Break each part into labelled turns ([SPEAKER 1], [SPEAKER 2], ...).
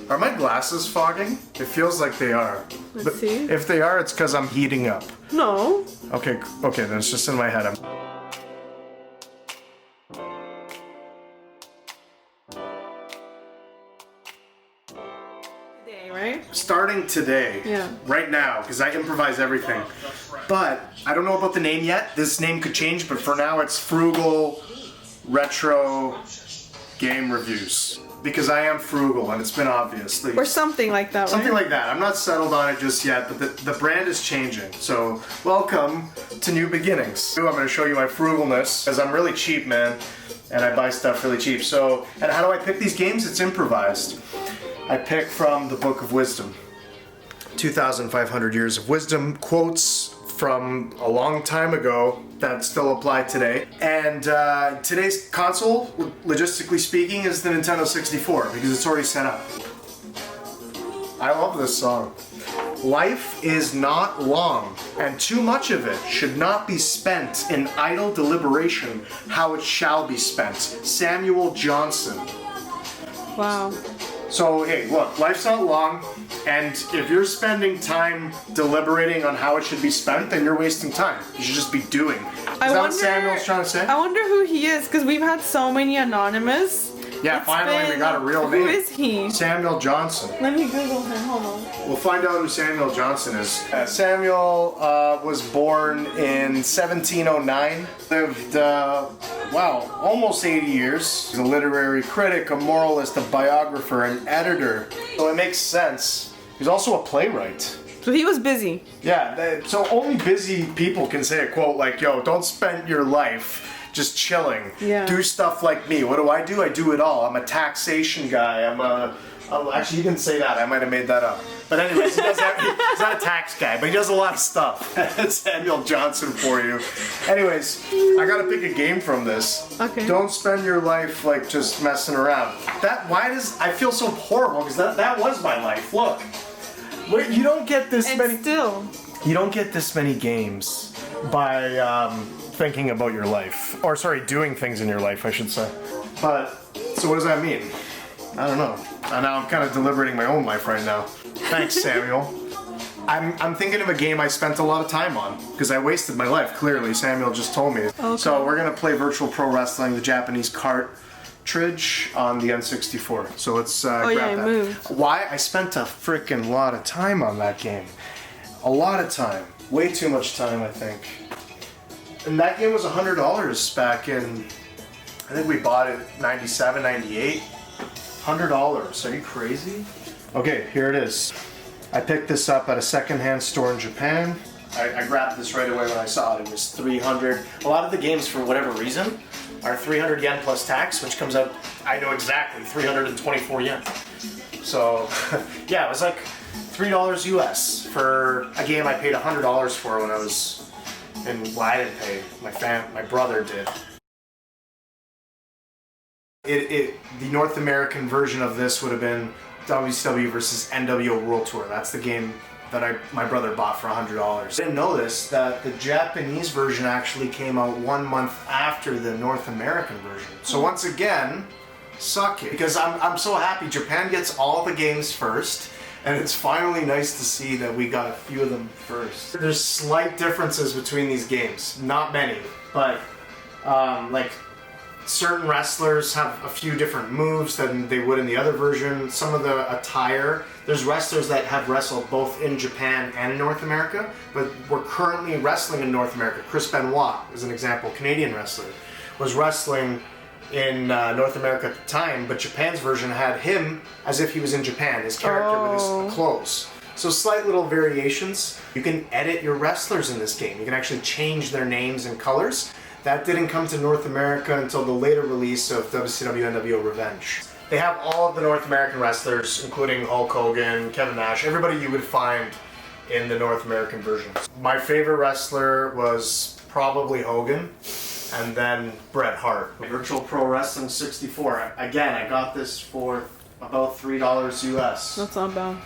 [SPEAKER 1] Are my glasses fogging? It feels like they are.
[SPEAKER 2] Let's see.
[SPEAKER 1] If they are, it's because I'm heating up.
[SPEAKER 2] No.
[SPEAKER 1] Okay, then it's just in my head.
[SPEAKER 2] Today, right?
[SPEAKER 1] Starting today.
[SPEAKER 2] Yeah.
[SPEAKER 1] Right now, because I improvise everything. But I don't know about the name yet. This name could change, but for now it's Frugal Retro Game Reviews. Because I am frugal, and it's been obvious.
[SPEAKER 2] Or something like that,
[SPEAKER 1] Something
[SPEAKER 2] right?
[SPEAKER 1] like that. I'm not settled on it just yet, but the brand is changing. So, welcome to new beginnings. I'm going to show you my frugalness, because I'm really cheap, man. And I buy stuff really cheap. So, and how do I pick these games? It's improvised. I pick from the Book of Wisdom. 2,500 years of wisdom, quotes from a long time ago that still apply today. And today's console, logistically speaking, is the Nintendo 64 because it's already set up. I love this song. Life is not long, and too much of it should not be spent in idle deliberation how it shall be spent. Samuel Johnson.
[SPEAKER 2] Wow.
[SPEAKER 1] So, hey, look, life's not long, and if you're spending time deliberating on how it should be spent, then you're wasting time. You should just be doing. Is that what Samuel's trying to say?
[SPEAKER 2] I wonder who he is, because we've had so many anonymous.
[SPEAKER 1] Yeah, finally we got a real name.
[SPEAKER 2] Who is he?
[SPEAKER 1] Samuel Johnson.
[SPEAKER 2] Let me Google him, hold on.
[SPEAKER 1] We'll find out who Samuel Johnson is. Samuel was born in 1709. Lived, wow, almost 80 years. He's a literary critic, a moralist, a biographer, an editor. So it makes sense. He's also a playwright.
[SPEAKER 2] So he was busy.
[SPEAKER 1] Yeah, so only busy people can say a quote like, yo, don't spend your life just chilling.
[SPEAKER 2] Yeah.
[SPEAKER 1] Do stuff like me. What do? I do it all. I'm a taxation guy. Actually, he didn't say that. I might have made that up. But anyways, he's not a tax guy, but he does a lot of stuff. That's Samuel Johnson for you. Anyways, I gotta pick a game from this.
[SPEAKER 2] Okay.
[SPEAKER 1] Don't spend your life like just messing around. I feel so horrible because that was my life. Look. Wait, you don't get this many. You don't get this many games by thinking about your life, or sorry, doing things in your life, I should say. But so what does that mean? I don't know. And now I'm kind of deliberating my own life right now. Thanks, Samuel. I'm thinking of a game I spent a lot of time on because I wasted my life. Clearly, Samuel just told me. Okay. So we're gonna play Virtual Pro Wrestling, the Japanese cartridge on the N64. So let's grab that.
[SPEAKER 2] Move.
[SPEAKER 1] Why? I spent a freaking lot of time on that game. A lot of time. Way too much time, I think. And that game was $100 back in, I think we bought it 97, 98. $100. Are you crazy? Okay, here it is. I picked this up at a secondhand store in Japan. I grabbed this right away when I saw it. It was 300. A lot of the games, for whatever reason, are 300 yen plus tax, which comes out, I know exactly, 324 yen. So, yeah, it was like $3 US for a game I paid $100 for when I was, and well, I didn't pay, my brother did. The North American version of this would have been WCW versus NWO World Tour. That's the game that my brother bought for $100. I didn't know this, that the Japanese version actually came out 1 month after the North American version. So once again, suck it. Because I'm so happy Japan gets all the games first, and it's finally nice to see that we got a few of them first. There's slight differences between these games. Not many, but like certain wrestlers have a few different moves than they would in the other version. Some of the attire, there's wrestlers that have wrestled both in Japan and in North America, but we're currently wrestling in North America. Chris Benoit is an example, Canadian wrestler, was wrestling in North America at the time, but Japan's version had him as if he was in Japan, his character with his clothes. So slight little variations. You can edit your wrestlers in this game. You can actually change their names and colors. That didn't come to North America until the later release of WCW NWO Revenge. They have all of the North American wrestlers, including Hulk Hogan, Kevin Nash, everybody you would find in the North American version. My favorite wrestler was probably Hogan, and then Bret Hart. Virtual Pro Wrestling 64. Again, I got this for about $3 US.
[SPEAKER 2] That's not bad.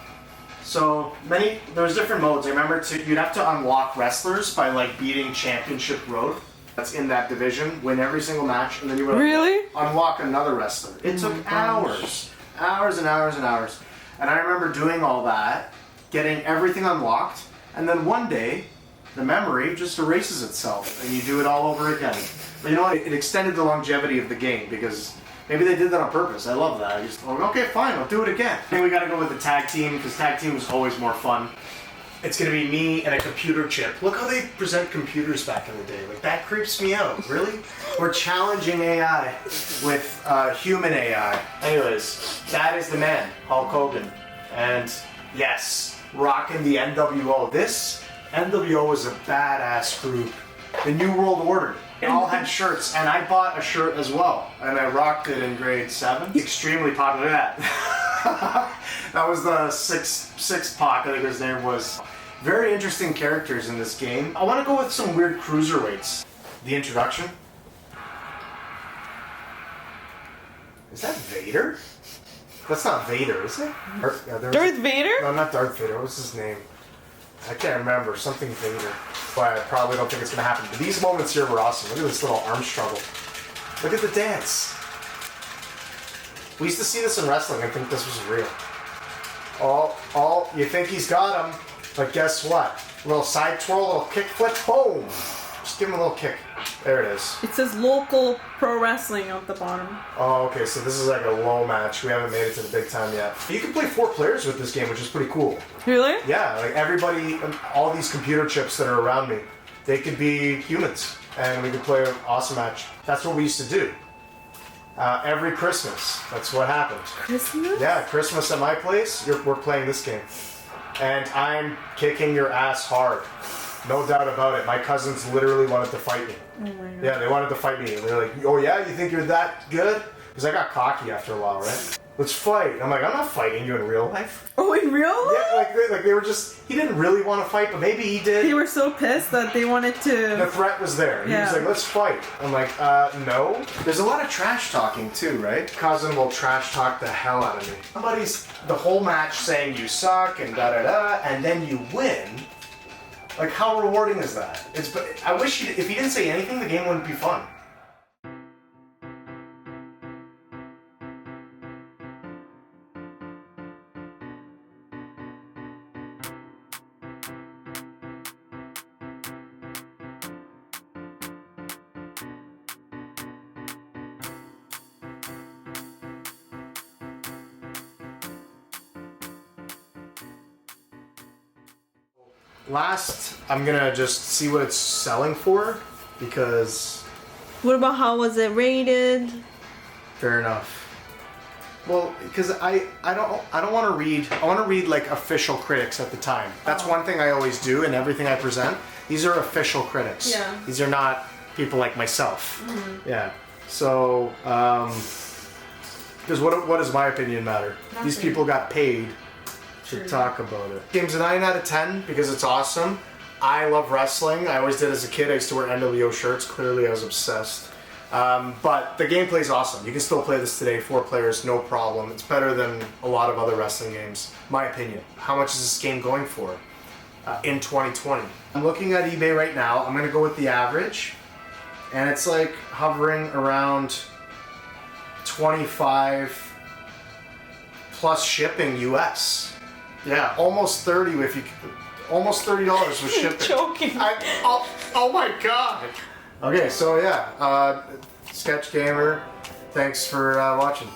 [SPEAKER 1] So there's different modes. I remember you'd have to unlock wrestlers by like beating Championship Road. That's in that division, win every single match, and then you would
[SPEAKER 2] really
[SPEAKER 1] unlock another wrestler. It took hours and hours and hours. And I remember doing all that, getting everything unlocked, and then one day, the memory just erases itself, and you do it all over again. But you know what? It extended the longevity of the game, because maybe they did that on purpose. I love that. I just, okay, fine, I'll do it again. I think we gotta go with the tag team, because tag team was always more fun. It's gonna be me and a computer chip. Look how they present computers back in the day. Like, that creeps me out. Really? We're challenging AI with human AI. Anyways, that is the man, Hulk Hogan. And yes, rocking the NWO. This NWO is a badass group. The New World Order. They all had shirts, and I bought a shirt as well. And I rocked it in grade 7. Extremely popular. That was the sixth Pac, I think his name was. Very interesting characters in this game. I want to go with some weird cruiserweights. The introduction. Is that Vader? That's not Vader, is it?
[SPEAKER 2] Darth Vader?
[SPEAKER 1] No, not Darth Vader. What was his name? I can't remember. Something Vader. But I probably don't think it's going to happen. But these moments here were awesome. Look at this little arm struggle. Look at the dance. We used to see this in wrestling and think this was real. You think he's got him, but guess what? A little side twirl, a little kick flip, boom! Just give him a little kick. There it is.
[SPEAKER 2] It says local pro wrestling at the bottom.
[SPEAKER 1] Oh, okay, so this is like a low match. We haven't made it to the big time yet. You can play 4 players with this game, which is pretty cool.
[SPEAKER 2] Really?
[SPEAKER 1] Yeah, like everybody, all these computer chips that are around me, they could be humans, and we could play an awesome match. That's what we used to do. Every Christmas, that's what happened.
[SPEAKER 2] Christmas?
[SPEAKER 1] Yeah, Christmas at my place, we're playing this game. And I'm kicking your ass hard. No doubt about it. My cousins literally wanted to fight me.
[SPEAKER 2] Oh my God.
[SPEAKER 1] Yeah, they wanted to fight me. They're like, oh yeah, you think you're that good? Because I got cocky after a while, right? Let's fight. I'm like, I'm not fighting you in real life.
[SPEAKER 2] Oh, in real life?
[SPEAKER 1] Yeah, like they were just, he didn't really want to fight, but maybe he did.
[SPEAKER 2] They were so pissed that they wanted to...
[SPEAKER 1] The threat was there. He was like, let's fight. I'm like, no. There's a lot of trash talking too, right? Cousin will trash talk the hell out of me. Somebody's the whole match saying you suck and da-da-da, and then you win. Like, how rewarding is that? I wish if he didn't say anything, the game wouldn't be fun. Last, I'm gonna just see what it's selling for, because...
[SPEAKER 2] What about how was it rated?
[SPEAKER 1] Fair enough. Well, because I don't want to read. I want to read like official critics at the time. That's one thing I always do in everything I present. These are official critics.
[SPEAKER 2] Yeah.
[SPEAKER 1] These are not people like myself.
[SPEAKER 2] Mm-hmm.
[SPEAKER 1] Yeah. So, because what does my opinion matter?
[SPEAKER 2] Nothing.
[SPEAKER 1] These people got paid to talk about it. Game's a 9 out of 10 because it's awesome. I love wrestling. I always did as a kid. I used to wear NWO shirts. Clearly, I was obsessed. But the gameplay's awesome. You can still play this today, 4 players, no problem. It's better than a lot of other wrestling games, my opinion. How much is this game going for in 2020? I'm looking at eBay right now. I'm gonna go with the average, and it's like hovering around 25 plus shipping US. Yeah, almost 30 if you, almost $30 with shipping.
[SPEAKER 2] Joking.
[SPEAKER 1] Oh my god. Okay, so yeah, Sketch Gamer, thanks for watching.